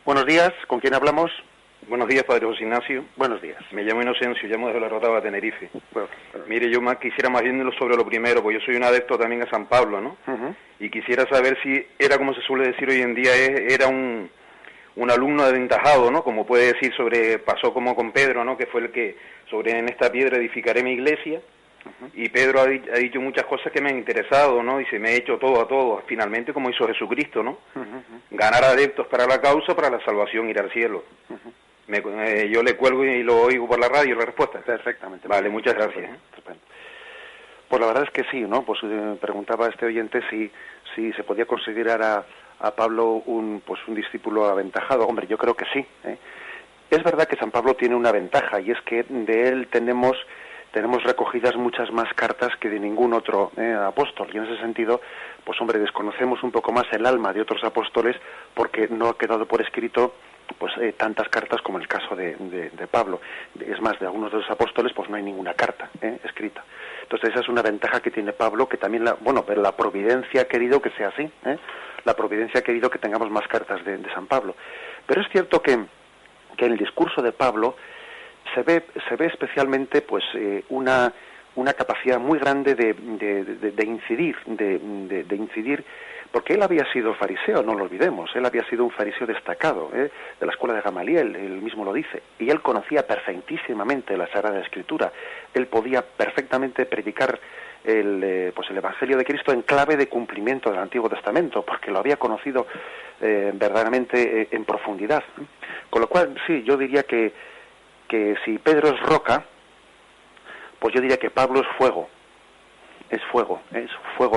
Buenos días, ¿con quién hablamos? Buenos días, Padre José Ignacio. Buenos días. Me llamo Inocencio, llamo desde la Rotava, Tenerife. Bueno. Mire, yo quisiera más bien sobre lo primero, porque yo soy un adepto también a San Pablo, ¿no? Y quisiera saber si era, como se suele decir hoy en día, era un alumno aventajado, ¿no? Como puede decir pasó como con Pedro, ¿no? Que fue el que, en esta piedra edificaré mi iglesia. Y Pedro ha dicho muchas cosas que me han interesado, ¿no? Dice, me he hecho todo a todos, finalmente como hizo Jesucristo, ¿no? Ganar adeptos para la causa, para la salvación, ir al cielo. Yo le cuelgo y lo oigo por la radio la respuesta. Perfectamente. Vale, muchas gracias. Estupendo. Pues la verdad es que sí, ¿no? Pues preguntaba a este oyente si se podía considerar a Pablo un discípulo aventajado. Hombre, yo creo que sí, ¿eh? Es verdad que San Pablo tiene una ventaja, y es que de él tenemos recogidas muchas más cartas que de ningún otro apóstol, y en ese sentido, pues hombre, desconocemos un poco más el alma de otros apóstoles, porque no ha quedado por escrito tantas cartas como el caso de Pablo. Es más, de algunos de los apóstoles pues no hay ninguna carta escrita. Entonces esa es una ventaja que tiene Pablo, que también pero la providencia ha querido que sea así, la providencia ha querido que tengamos más cartas de San Pablo. Pero es cierto que en el discurso de Pablo se ve especialmente una capacidad muy grande de incidir, porque él había sido fariseo, no lo olvidemos, él había sido un fariseo destacado, de la escuela de Gamaliel, él mismo lo dice, y él conocía perfectísimamente la Sagrada Escritura, él podía perfectamente predicar el Evangelio de Cristo en clave de cumplimiento del Antiguo Testamento, porque lo había conocido verdaderamente en profundidad. Con lo cual, sí, yo diría que si Pedro es roca, pues yo diría que Pablo es fuego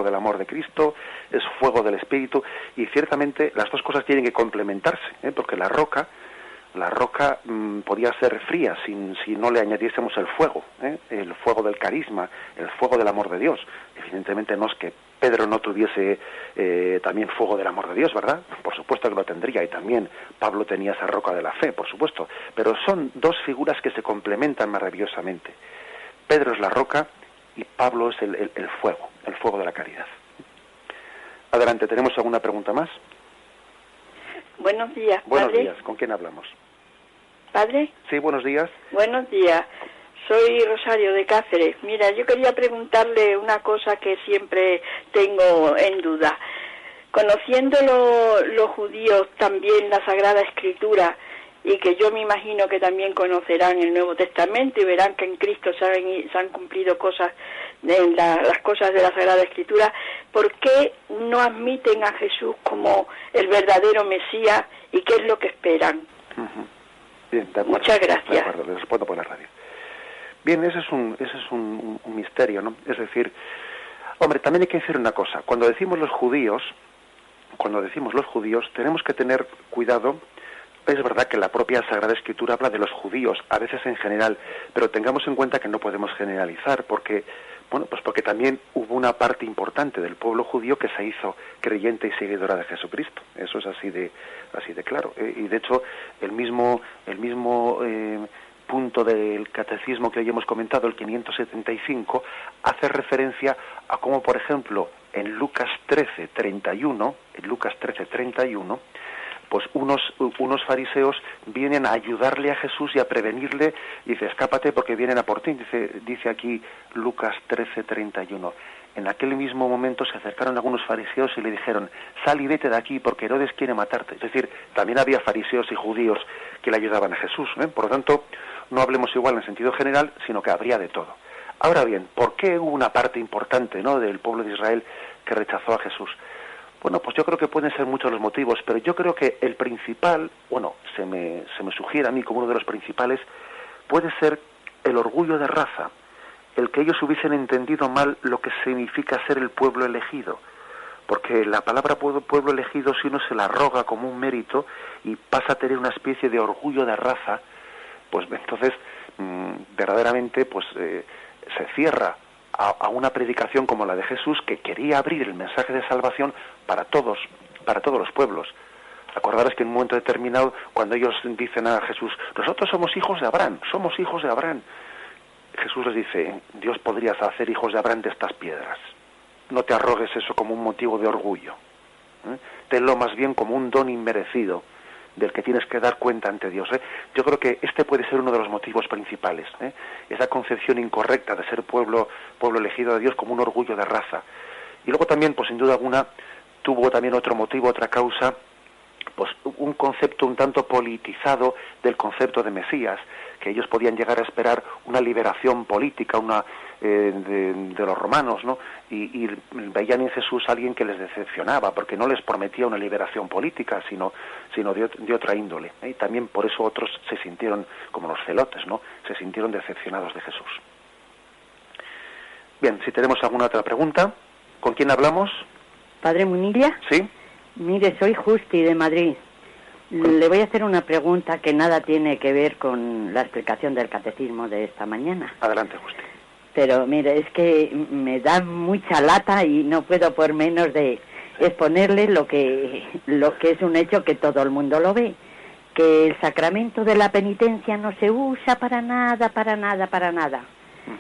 del amor de Cristo, es fuego del Espíritu, y ciertamente las dos cosas tienen que complementarse, porque la roca podía ser fría si no le añadiésemos el fuego del carisma, el fuego del amor de Dios. Evidentemente no es que Pedro no tuviese también fuego del amor de Dios, ¿verdad? Por supuesto que lo tendría, y también Pablo tenía esa roca de la fe, por supuesto, pero son dos figuras que se complementan maravillosamente. Pedro es la roca y Pablo es el fuego de la caridad. Adelante, ¿tenemos alguna pregunta más? Buenos días, Buenos padre. días, ¿con quién hablamos? ¿Padre? Sí, buenos días. Buenos días, soy Rosario de Cáceres. Mira, yo quería preguntarle una cosa que siempre tengo en duda. Conociendo los judíos también la Sagrada Escritura, y que yo me imagino que también conocerán el Nuevo Testamento y verán que en Cristo se han cumplido cosas, las cosas de la Sagrada Escritura, ¿por qué no admiten a Jesús como el verdadero Mesías y qué es lo que esperan? Bien, de acuerdo. Muchas gracias. De acuerdo, les respondo por la radio. Bien, ese es un misterio, ¿no? Es decir, hombre, también hay que decir una cosa. Cuando decimos los judíos, tenemos que tener cuidado. Es verdad que la propia Sagrada Escritura habla de los judíos, a veces en general, pero tengamos en cuenta que no podemos generalizar, porque también hubo una parte importante del pueblo judío que se hizo creyente y seguidora de Jesucristo. Eso es así de claro. Y de hecho, el mismo punto del catecismo que hoy hemos comentado, el 575, hace referencia a cómo, por ejemplo, en Lucas 13:31, pues unos fariseos vienen a ayudarle a Jesús y a prevenirle, y dice, escápate porque vienen a por ti, dice aquí Lucas 13:31. En aquel mismo momento se acercaron algunos fariseos y le dijeron, sal y vete de aquí porque Herodes quiere matarte. Es decir, también había fariseos y judíos que le ayudaban a Jesús, Por lo tanto, no hablemos igual en sentido general, sino que habría de todo. Ahora bien, ¿por qué hubo una parte importante, del pueblo de Israel que rechazó a Jesús? Bueno, pues yo creo que pueden ser muchos los motivos, pero yo creo que el principal, se me sugiere a mí como uno de los principales, puede ser el orgullo de raza, el que ellos hubiesen entendido mal lo que significa ser el pueblo elegido, porque la palabra pueblo elegido, si uno se la arroga como un mérito y pasa a tener una especie de orgullo de raza, pues entonces verdaderamente se cierra a una predicación como la de Jesús, que quería abrir el mensaje de salvación para todos los pueblos. Acordaros que en un momento determinado, cuando ellos dicen a Jesús, nosotros somos hijos de Abraham, Jesús les dice, Dios podría hacer hijos de Abraham de estas piedras. No te arrogues eso como un motivo de orgullo, tenlo más bien como un don inmerecido del que tienes que dar cuenta ante Dios. Yo creo que este puede ser uno de los motivos principales, esa concepción incorrecta de ser pueblo elegido de Dios como un orgullo de raza. Y luego también, pues sin duda alguna, tuvo también otro motivo, otra causa, pues un concepto un tanto politizado del concepto de Mesías, que ellos podían llegar a esperar una liberación política, de los romanos, ¿no? Y veían en Jesús a alguien que les decepcionaba, porque no les prometía una liberación política, sino de otra índole. Y también por eso otros se sintieron, como los celotes, ¿no? Se sintieron decepcionados de Jesús. Bien, si tenemos alguna otra pregunta, ¿con quién hablamos? Padre Munilla. Sí. Mire, soy Justi de Madrid. Le voy a hacer una pregunta que nada tiene que ver con la explicación del catecismo de esta mañana. Adelante, Justi. Pero mire, es que me da mucha lata y no puedo por menos de exponerle lo que es un hecho que todo el mundo lo ve, que el sacramento de la penitencia no se usa para nada.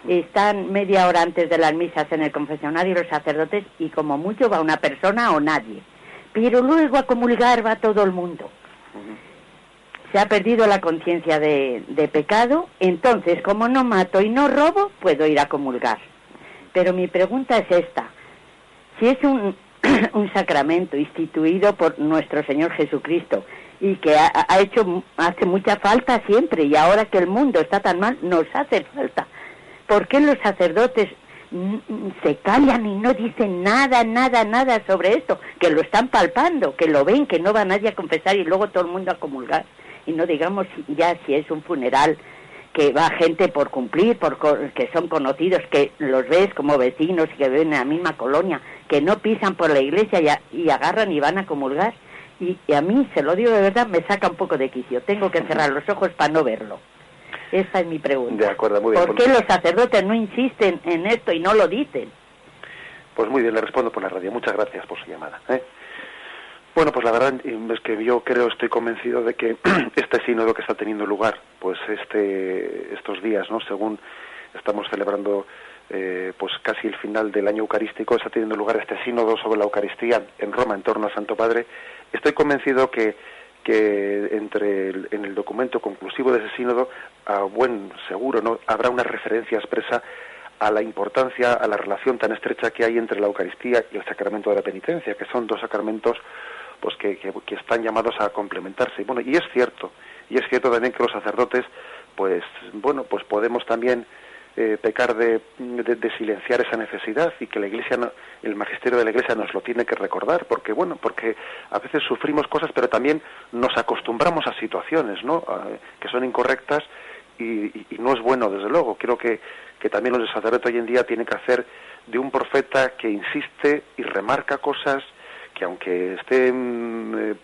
Están media hora antes de las misas en el confesionario los sacerdotes y como mucho va una persona o nadie, pero luego a comulgar va todo el mundo. Se ha perdido la conciencia de pecado, entonces como no mato y no robo, puedo ir a comulgar. Pero mi pregunta es esta: si es un sacramento instituido por nuestro Señor Jesucristo y que hace mucha falta siempre, y ahora que el mundo está tan mal, nos hace falta, ¿por qué los sacerdotes se callan y no dicen nada sobre esto? Que lo están palpando, que lo ven, que no va nadie a confesar y luego todo el mundo a comulgar. Y no digamos ya si es un funeral que va gente por cumplir, que son conocidos, que los ves como vecinos y que viven en la misma colonia, que no pisan por la iglesia y agarran y van a comulgar. Y a mí, se lo digo de verdad, me saca un poco de quicio. Tengo que cerrar los ojos para no verlo. Esa es mi pregunta. De acuerdo, muy bien. ¿Por qué los sacerdotes no insisten en esto y no lo dicen? Pues muy bien, le respondo por la radio. Muchas gracias por su llamada. Bueno, pues la verdad es que yo estoy convencido de que este sínodo que está teniendo lugar, pues estos días, ¿no? Según estamos celebrando pues casi el final del año eucarístico, está teniendo lugar este sínodo sobre la Eucaristía en Roma, en torno a Santo Padre. Estoy convencido que en el documento conclusivo de ese sínodo, a buen seguro, ¿no?, habrá una referencia expresa a la importancia, a la relación tan estrecha que hay entre la Eucaristía y el sacramento de la penitencia, que son dos sacramentos pues que están llamados a complementarse. Bueno, y es cierto también que los sacerdotes, pues bueno, pues podemos también pecar de silenciar esa necesidad, y que la Iglesia, el magisterio de la Iglesia nos lo tiene que recordar, porque a veces sufrimos cosas, pero también nos acostumbramos a situaciones, ¿no?, que son incorrectas, y no es bueno, desde luego. Creo que también los sacerdotes hoy en día tienen que hacer de un profeta que insiste y remarca cosas que, aunque estén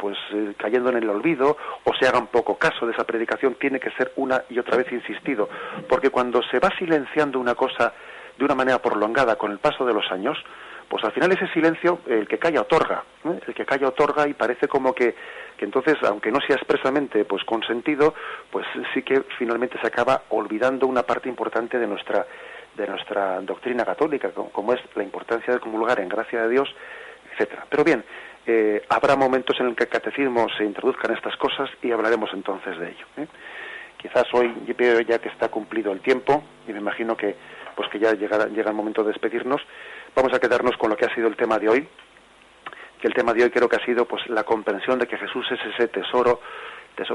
cayendo en el olvido o se hagan poco caso de esa predicación, tiene que ser una y otra vez insistido, porque cuando se va silenciando una cosa de una manera prolongada con el paso de los años, pues al final ese silencio, el que calla otorga, el que calla otorga, y parece como que entonces, aunque no sea expresamente pues consentido, pues sí que finalmente se acaba olvidando una parte importante de nuestra doctrina católica, como es la importancia de comulgar en gracia de Dios, etcétera. Pero bien, habrá momentos en el que el catecismo se introduzcan estas cosas y hablaremos entonces de ello. Quizás hoy, yo veo ya que está cumplido el tiempo, y me imagino que ya llega el momento de despedirnos. Vamos a quedarnos con lo que ha sido el tema de hoy, que el tema de hoy creo que ha sido pues la comprensión de que Jesús es ese tesoro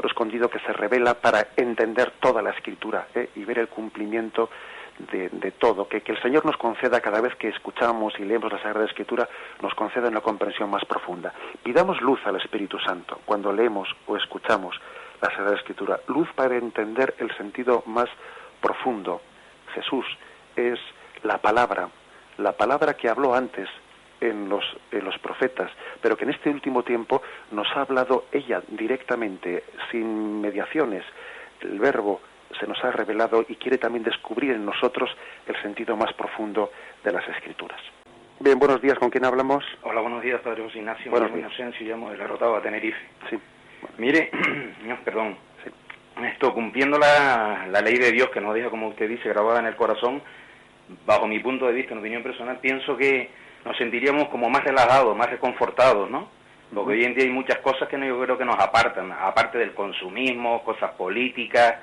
escondido que se revela para entender toda la Escritura, y ver el cumplimiento de todo, que el Señor nos conceda cada vez que escuchamos y leemos la Sagrada Escritura, nos conceda una comprensión más profunda. Pidamos luz al Espíritu Santo cuando leemos o escuchamos la Sagrada Escritura, luz para entender el sentido más profundo. Jesús es la palabra que habló antes en los profetas, pero que en este último tiempo nos ha hablado ella directamente, sin mediaciones. El Verbo se nos ha revelado y quiere también descubrir en nosotros el sentido más profundo de las Escrituras. Bien, buenos días, ¿con quién hablamos? Hola, buenos días, Padre José Ignacio. Buenos días. Inocencio, llamo de la Rotava, Tenerife. Sí. Bueno. Mire, perdón, sí. Cumpliendo la ley de Dios que nos deja, como usted dice, grabada en el corazón, bajo mi punto de vista, en opinión personal, pienso que nos sentiríamos como más relajados, más reconfortados, ¿no?, Porque hoy en día hay muchas cosas que yo creo que nos apartan, aparte del consumismo, cosas políticas,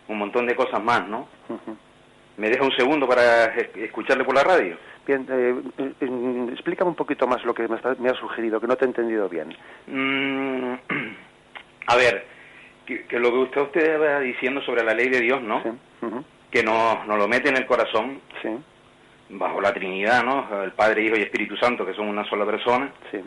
un montón de cosas más, ¿no? ¿Me deja un segundo para escucharle por la radio? Bien, explícame un poquito más lo que me ha sugerido, que no te he entendido bien. A ver, que lo que usted va diciendo sobre la ley de Dios, ¿no? Sí. Que nos lo mete en el corazón, Sí. bajo la Trinidad, ¿no? El Padre, Hijo y Espíritu Santo, que son una sola persona. Sí.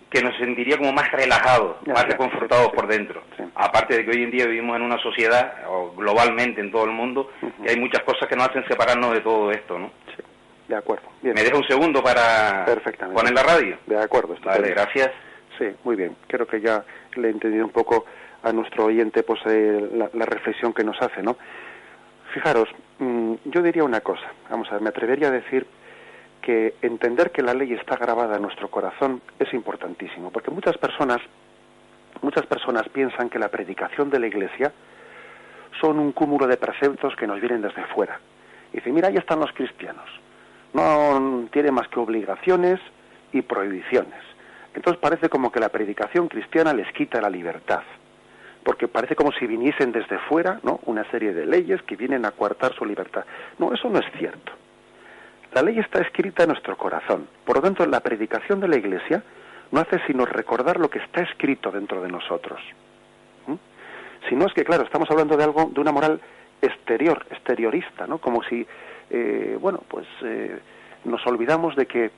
Que nos sentiría como más relajados, más reconfortados por dentro. Sí. Aparte de que hoy en día vivimos en una sociedad, o globalmente en todo el mundo, y hay muchas cosas que nos hacen separarnos de todo esto, ¿no? Sí, de acuerdo. Bien. ¿Me deja un segundo para poner la radio? De acuerdo. Vale, gracias. Sí, muy bien. Creo que ya le he entendido un poco a nuestro oyente pues la reflexión que nos hace, ¿no? Fijaros, yo diría una cosa. Vamos a ver, me atrevería a decir que entender que la ley está grabada en nuestro corazón es importantísimo, porque muchas personas piensan que la predicación de la Iglesia son un cúmulo de preceptos que nos vienen desde fuera. Y dicen, mira, ahí están los cristianos, no tienen más que obligaciones y prohibiciones. Entonces parece como que la predicación cristiana les quita la libertad, porque parece como si viniesen desde fuera, ¿no?, una serie de leyes que vienen a coartar su libertad. No, eso no es cierto. La ley está escrita en nuestro corazón. Por lo tanto, la predicación de la Iglesia no hace sino recordar lo que está escrito dentro de nosotros. Si no es que, claro, estamos hablando de algo, de una moral exteriorista, ¿no? Como si, nos olvidamos de que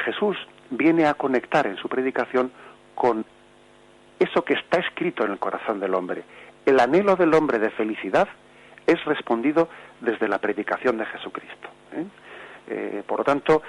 Jesús viene a conectar en su predicación con eso que está escrito en el corazón del hombre. El anhelo del hombre de felicidad es respondido desde la predicación de Jesucristo. Por lo tanto,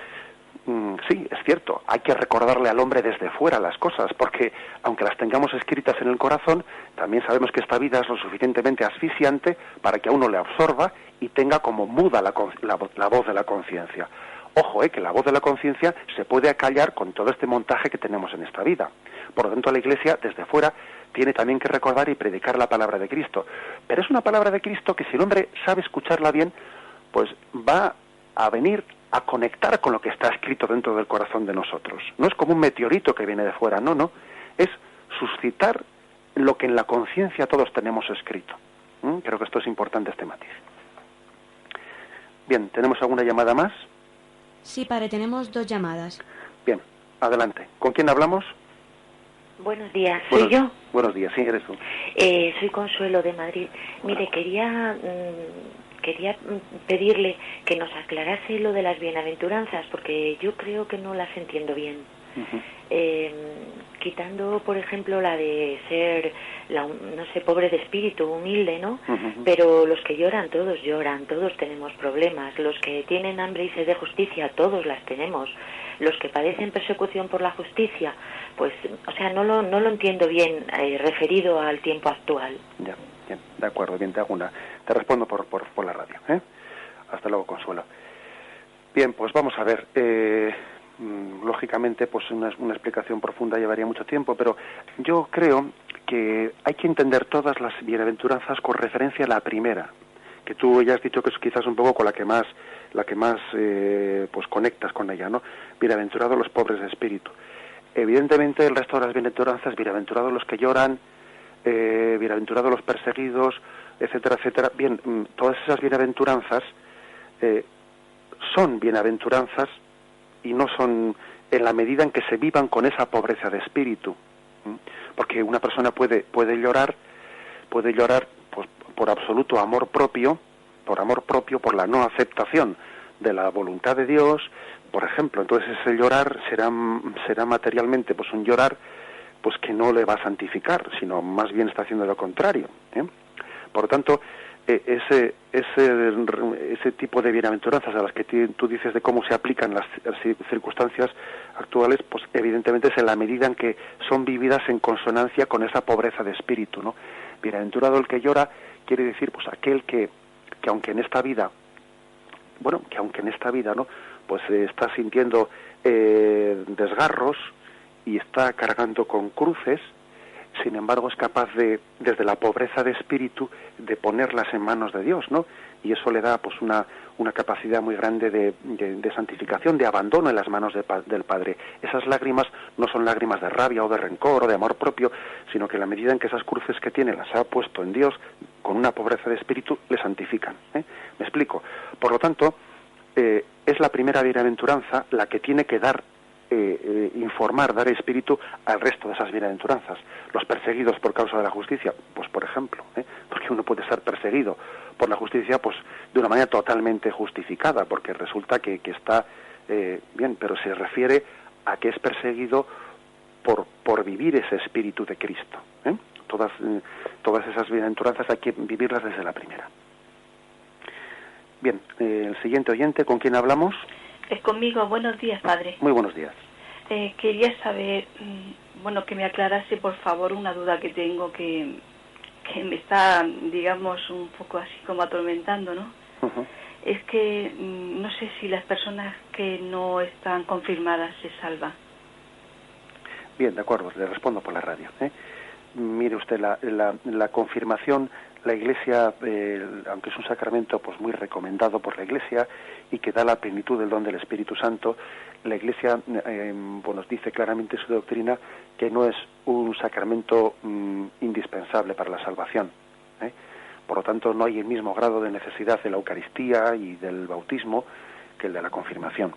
sí, es cierto, hay que recordarle al hombre desde fuera las cosas, porque aunque las tengamos escritas en el corazón, también sabemos que esta vida es lo suficientemente asfixiante para que a uno le absorba y tenga como muda la voz de la conciencia. Ojo, que la voz de la conciencia se puede acallar con todo este montaje que tenemos en esta vida. Por lo tanto, la Iglesia, desde fuera, tiene también que recordar y predicar la palabra de Cristo. Pero es una palabra de Cristo que si el hombre sabe escucharla bien, pues va a venir a conectar con lo que está escrito dentro del corazón de nosotros. No es como un meteorito que viene de fuera, no. Es suscitar lo que en la conciencia todos tenemos escrito. Creo que esto es importante, este matiz. Bien, ¿tenemos alguna llamada más? Sí, padre, tenemos 2 llamadas. Bien, adelante. ¿Con quién hablamos? Buenos días, ¿soy yo? Buenos días, sí, eres tú. Soy Consuelo de Madrid. Mire, quería pedirle que nos aclarase lo de las bienaventuranzas, porque yo creo que no las entiendo bien. Quitando, por ejemplo, la de ser, pobre de espíritu, humilde, ¿no? Pero los que lloran, todos tenemos problemas. Los que tienen hambre y sed de justicia, todos las tenemos. Los que padecen persecución por la justicia, pues, o sea, no lo entiendo bien referido al tiempo actual. Ya, bien, de acuerdo, bien, te respondo por la radio, Hasta luego, Consuelo. Bien, pues vamos a ver, lógicamente, pues una explicación profunda llevaría mucho tiempo, pero yo creo que hay que entender todas las bienaventuranzas con referencia a la primera, que tú ya has dicho que es quizás un poco con la que más pues conectas con ella, ¿no? Bienaventurados los pobres de espíritu. Evidentemente el resto de las bienaventuranzas, bienaventurados los que lloran, bienaventurados los perseguidos, etcétera, etcétera. Bien, todas esas bienaventuranzas son bienaventuranzas y no son en la medida en que se vivan con esa pobreza de espíritu, porque una persona puede llorar pues por absoluto amor propio, por la no aceptación de la voluntad de Dios, por ejemplo. Entonces ese llorar será materialmente pues un llorar pues que no le va a santificar, sino más bien está haciendo lo contrario, Por lo tanto, ese tipo de bienaventuranzas a las que tú dices de cómo se aplican las circunstancias actuales, pues evidentemente es en la medida en que son vividas en consonancia con esa pobreza de espíritu, ¿no? Bienaventurado el que llora quiere decir pues aquel que aunque en esta vida, ¿no?, pues está sintiendo desgarros y está cargando con cruces, sin embargo es capaz de, desde la pobreza de espíritu, de ponerlas en manos de Dios, ¿no? Y eso le da pues una capacidad muy grande de santificación, de abandono en las manos del Padre. Esas lágrimas no son lágrimas de rabia o de rencor o de amor propio, sino que en la medida en que esas cruces que tiene las ha puesto en Dios, con una pobreza de espíritu, le santifican. ¿Me explico? Por lo tanto, es la primera bienaventuranza la que tiene que dar dar espíritu al resto de esas bienaventuranzas. Los perseguidos por causa de la justicia, pues por ejemplo, porque uno puede ser perseguido por la justicia pues de una manera totalmente justificada, porque resulta que está bien, pero se refiere a que es perseguido por vivir ese espíritu de Cristo. Todas esas bienaventuranzas hay que vivirlas desde la primera. Bien, el siguiente oyente, ¿con quién hablamos? Es conmigo. Buenos días, padre. Muy buenos días. Quería saber, que me aclarase, por favor, una duda que tengo que me está, digamos, un poco así como atormentando, ¿no? Uh-huh. Es que no sé si las personas que no están confirmadas se salvan. Bien, de acuerdo, le respondo por la radio. Mire usted, la confirmación, la Iglesia, aunque es un sacramento pues muy recomendado por la Iglesia y que da la plenitud del don del Espíritu Santo, la Iglesia nos dice claramente su doctrina que no es un sacramento indispensable para la salvación. Por lo tanto, no hay el mismo grado de necesidad de la Eucaristía y del bautismo que el de la confirmación.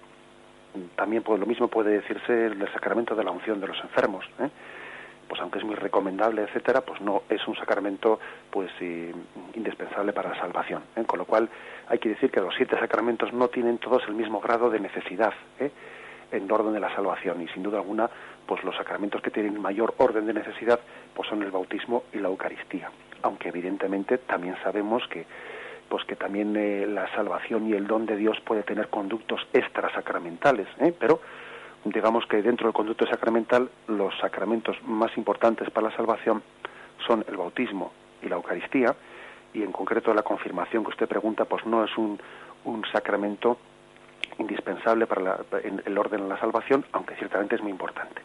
También lo mismo puede decirse del sacramento de la unción de los enfermos. Pues aunque es muy recomendable, etcétera, pues no es un sacramento pues indispensable para la salvación. Con lo cual hay que decir que los 7 sacramentos no tienen todos el mismo grado de necesidad en orden de la salvación, y sin duda alguna pues los sacramentos que tienen mayor orden de necesidad pues son el bautismo y la Eucaristía, aunque evidentemente también sabemos que también la salvación y el don de Dios puede tener conductos extrasacramentales, pero digamos que dentro del conducto sacramental los sacramentos más importantes para la salvación son el bautismo y la Eucaristía, y en concreto la confirmación que usted pregunta pues no es un sacramento indispensable para el orden de la salvación, aunque ciertamente es muy importante.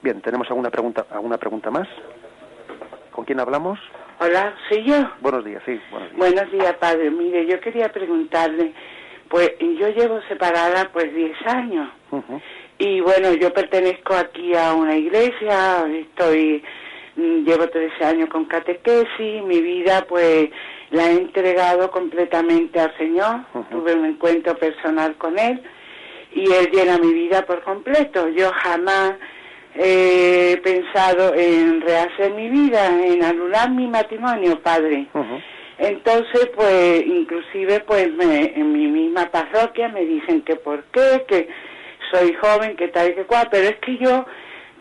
Bien, ¿tenemos alguna pregunta más? ¿Con quién hablamos? Hola, ¿soy yo? Buenos días, sí, buenos días. Buenos días, padre. Mire, yo quería preguntarle, pues yo llevo separada pues 10 años. Uh-huh. Y bueno, yo pertenezco aquí a una iglesia, llevo 13 años con catequesis, mi vida pues la he entregado completamente al Señor. Uh-huh. Tuve un encuentro personal con Él y Él llena mi vida por completo. Yo jamás he pensado en rehacer mi vida, en anular mi matrimonio, padre. Uh-huh. Entonces, pues, inclusive, pues, en mi misma parroquia me dicen que por qué, que soy joven, que tal y que cual, pero es que yo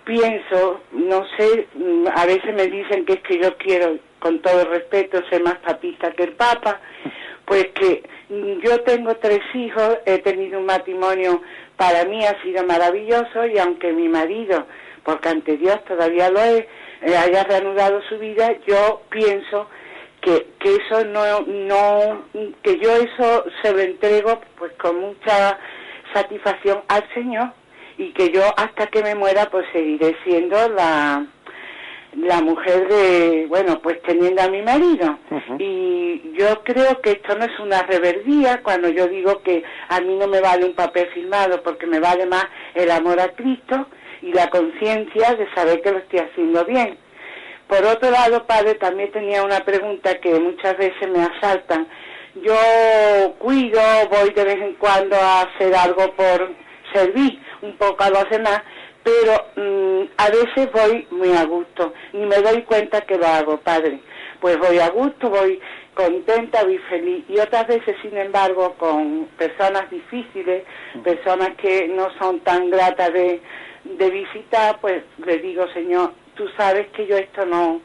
pienso, no sé, a veces me dicen que es que yo quiero, con todo respeto, ser más papista que el Papa, pues que yo tengo 3 hijos, he tenido un matrimonio, para mí ha sido maravilloso, y aunque mi marido, porque ante Dios todavía lo es, haya reanudado su vida, yo pienso que eso que yo eso se lo entrego pues con mucha satisfacción al Señor, y que yo hasta que me muera pues seguiré siendo la mujer pues teniendo a mi marido. Uh-huh. Y yo creo que esto no es una rebeldía cuando yo digo que a mí no me vale un papel firmado, porque me vale más el amor a Cristo y la conciencia de saber que lo estoy haciendo bien. Por otro lado, padre, también tenía una pregunta que muchas veces me asaltan. Yo cuido, voy de vez en cuando a hacer algo por servir un poco a los demás, pero a veces voy muy a gusto, ni me doy cuenta que lo hago, padre. Pues voy a gusto, voy contenta, voy feliz. Y otras veces, sin embargo, con personas difíciles, personas que no son tan gratas de visitar, pues le digo, Señor, tú sabes que yo esto no,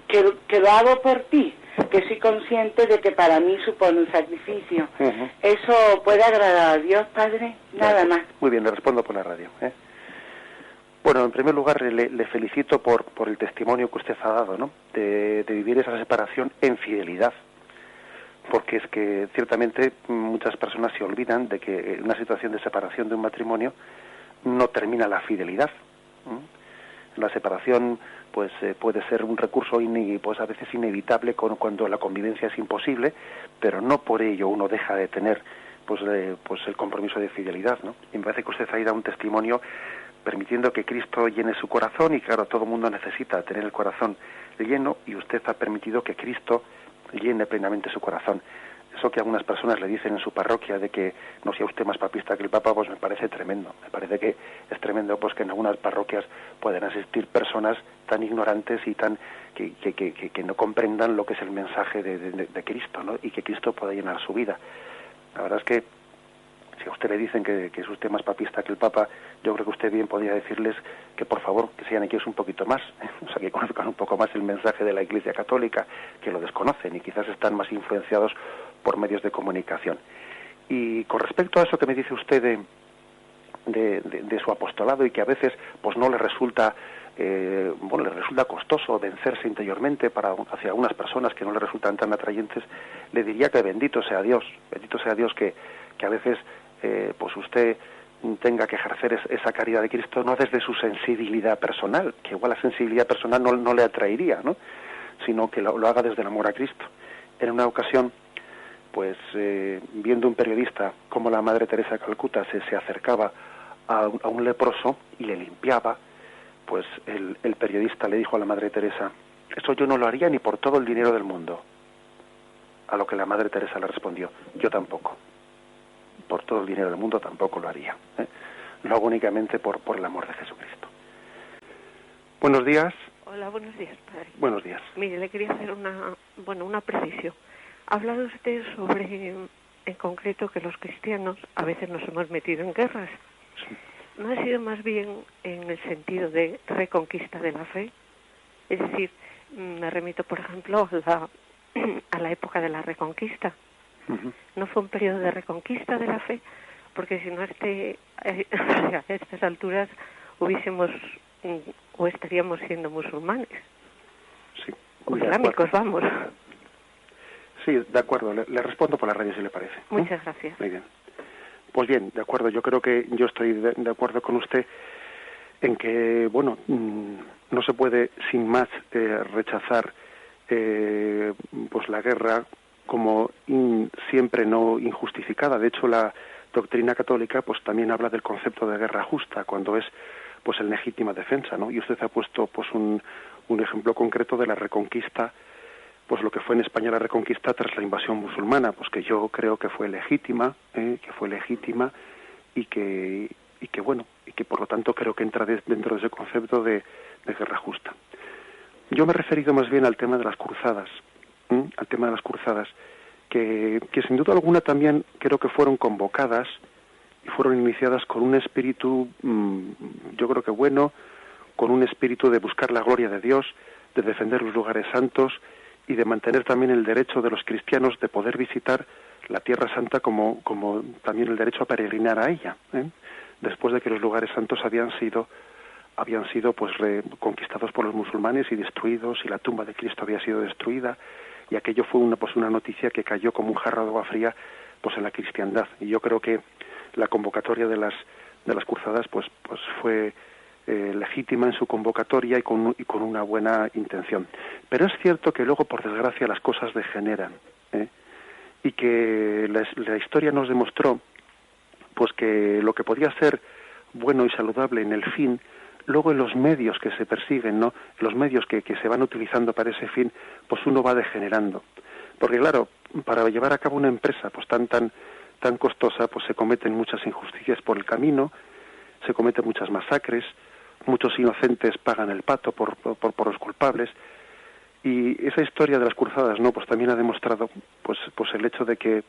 que lo hago por ti, que soy consciente de que para mí supone un sacrificio. Uh-huh. ¿Eso puede agradar a Dios, padre? Nada más. Muy bien, le respondo por la radio. Bueno, en primer lugar, le felicito por el testimonio que usted ha dado, ¿no? De vivir esa separación en fidelidad. Porque es que ciertamente muchas personas se olvidan de que en una situación de separación de un matrimonio no termina la fidelidad. La separación pues puede ser un recurso pues a veces inevitable cuando la convivencia es imposible, pero no por ello uno deja de tener pues el compromiso de fidelidad, ¿no? Y me parece que usted ahí da un testimonio permitiendo que Cristo llene su corazón, y claro, todo el mundo necesita tener el corazón lleno, y usted ha permitido que Cristo llene plenamente su corazón. Eso que algunas personas le dicen en su parroquia de que no sea usted más papista que el Papa, pues me parece tremendo. Me parece que es tremendo pues que en algunas parroquias pueden asistir personas tan ignorantes y tan que no comprendan lo que es el mensaje de Cristo, ¿no? Y que Cristo pueda llenar su vida. La verdad es que si a usted le dicen que es usted más papista que el Papa, yo creo que usted bien podría decirles que por favor que sean ellos un poquito más, o sea, que conozcan un poco más el mensaje de la Iglesia Católica, que lo desconocen y quizás están más influenciados por medios de comunicación. Y con respecto a eso que me dice usted de su apostolado, y que a veces pues no le resulta le resulta costoso vencerse interiormente hacia algunas personas que no le resultan tan atrayentes, le diría que bendito sea Dios que a veces pues usted tenga que ejercer esa caridad de Cristo no desde su sensibilidad personal, que igual la sensibilidad personal no le atraería, ¿no? Sino que lo haga desde el amor a Cristo. En una ocasión, pues viendo un periodista cómo la Madre Teresa de Calcuta se acercaba a un leproso y le limpiaba, pues el periodista le dijo a la Madre Teresa: eso yo no lo haría ni por todo el dinero del mundo. A lo que la Madre Teresa le respondió: yo tampoco. Por todo el dinero del mundo tampoco lo haría. Lo hago únicamente por el amor de Jesucristo. Buenos días. Hola, buenos días, padre. Buenos días. Mire, le quería hacer una precisión. Ha hablado usted sobre, en concreto, que los cristianos a veces nos hemos metido en guerras. Sí. ¿No ha sido más bien en el sentido de reconquista de la fe? Es decir, me remito, por ejemplo, a la época de la Reconquista. Uh-huh. ¿No fue un periodo de reconquista de la fe? Porque si no, a estas alturas hubiésemos o estaríamos siendo musulmanes. Sí. O islámicos, vamos. Sí, de acuerdo. Le respondo por la radio si le parece. Muchas gracias. Muy bien. Pues bien, de acuerdo. Yo creo que yo estoy de acuerdo con usted en que, bueno, no se puede sin más rechazar pues la guerra como siempre no injustificada. De hecho, la doctrina católica pues también habla del concepto de guerra justa, cuando es pues en legítima defensa, ¿no? Y usted ha puesto pues un ejemplo concreto de la Reconquista, pues lo que fue en España la Reconquista tras la invasión musulmana, pues que yo creo que fue legítima y que bueno, y que por lo tanto creo que entra dentro de ese concepto de guerra justa. Yo me he referido más bien al tema de las cruzadas, que sin duda alguna también creo que fueron convocadas y fueron iniciadas con un espíritu, yo creo que bueno, con un espíritu de buscar la gloria de Dios, de defender los lugares santos y de mantener también el derecho de los cristianos de poder visitar la Tierra Santa como también el derecho a peregrinar a ella, después de que los lugares santos habían sido pues conquistados por los musulmanes y destruidos, y la tumba de Cristo había sido destruida, y aquello fue una noticia que cayó como un jarro de agua fría pues en la cristiandad. Y yo creo que la convocatoria de las cruzadas pues fue legítima en su convocatoria y con una buena intención. Pero es cierto que luego, por desgracia, las cosas degeneran, y que la historia nos demostró pues que lo que podía ser bueno y saludable en el fin, luego en los medios que se persiguen, ¿no? Los medios que se van utilizando para ese fin, pues uno va degenerando. Porque claro, para llevar a cabo una empresa pues tan costosa, pues se cometen muchas injusticias por el camino, se cometen muchas masacres, muchos inocentes pagan el pato por los culpables. Y esa historia de las cruzadas, ¿no? Pues también ha demostrado pues el hecho de que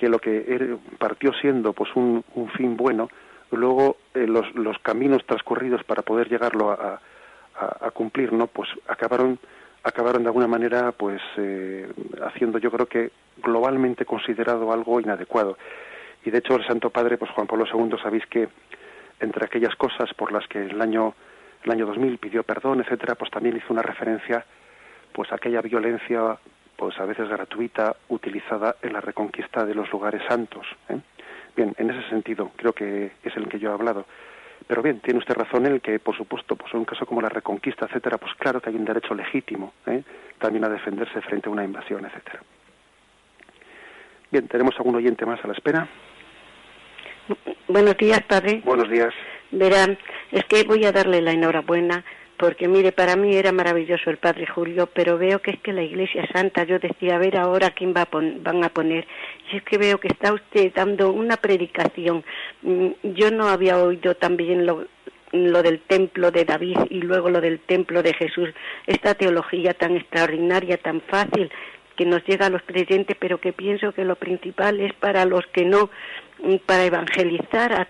lo que partió siendo pues un fin bueno, luego los caminos transcurridos para poder llegarlo a cumplir, ¿no? Pues acabaron de alguna manera pues haciendo, yo creo que globalmente considerado algo inadecuado. Y de hecho el Santo Padre, pues Juan Pablo II, sabéis que entre aquellas cosas por las que el año 2000 pidió perdón, etcétera, pues también hizo una referencia pues a aquella violencia pues a veces gratuita utilizada en la reconquista de los lugares santos, Bien, en ese sentido creo que es el que yo he hablado. Pero bien, tiene usted razón en el que, por supuesto, pues en un caso como la Reconquista, etcétera, pues claro que hay un derecho legítimo, también a defenderse frente a una invasión, etcétera. Bien, tenemos algún oyente más a la espera. Buenos días, padre. Buenos días. Verán, es que voy a darle la enhorabuena, porque mire, para mí era maravilloso el padre Julio, pero veo que es que la Iglesia Santa, yo decía, a ver ahora quién van a poner, y es que veo que está usted dando una predicación. Yo no había oído también lo del templo de David y luego lo del templo de Jesús, esta teología tan extraordinaria, tan fácil, que nos llega a los creyentes, pero que pienso que lo principal es para los que no, para evangelizar a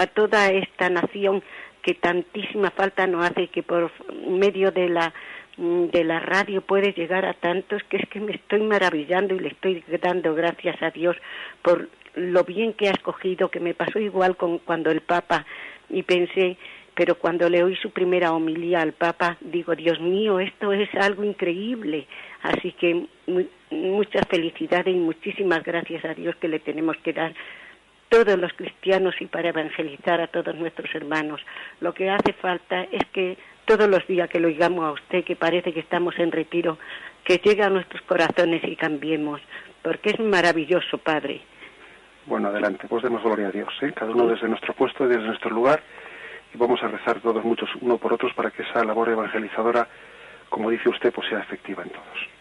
toda esta nación que tantísima falta nos hace, que por medio de la radio puede llegar a tantos, que es que me estoy maravillando y le estoy dando gracias a Dios por lo bien que ha escogido, que me pasó igual con cuando el Papa, y pensé, pero cuando le oí su primera homilía al Papa, digo, Dios mío, esto es algo increíble. Así que muchas felicidades y muchísimas gracias a Dios que le tenemos que dar todos los cristianos y para evangelizar a todos nuestros hermanos. Lo que hace falta es que todos los días que lo oigamos a usted, que parece que estamos en retiro, que llegue a nuestros corazones y cambiemos, porque es maravilloso, Padre. Bueno, adelante, pues demos gloria a Dios, cada uno desde nuestro puesto y desde nuestro lugar, y vamos a rezar todos muchos uno por otros para que esa labor evangelizadora, como dice usted, pues sea efectiva en todos.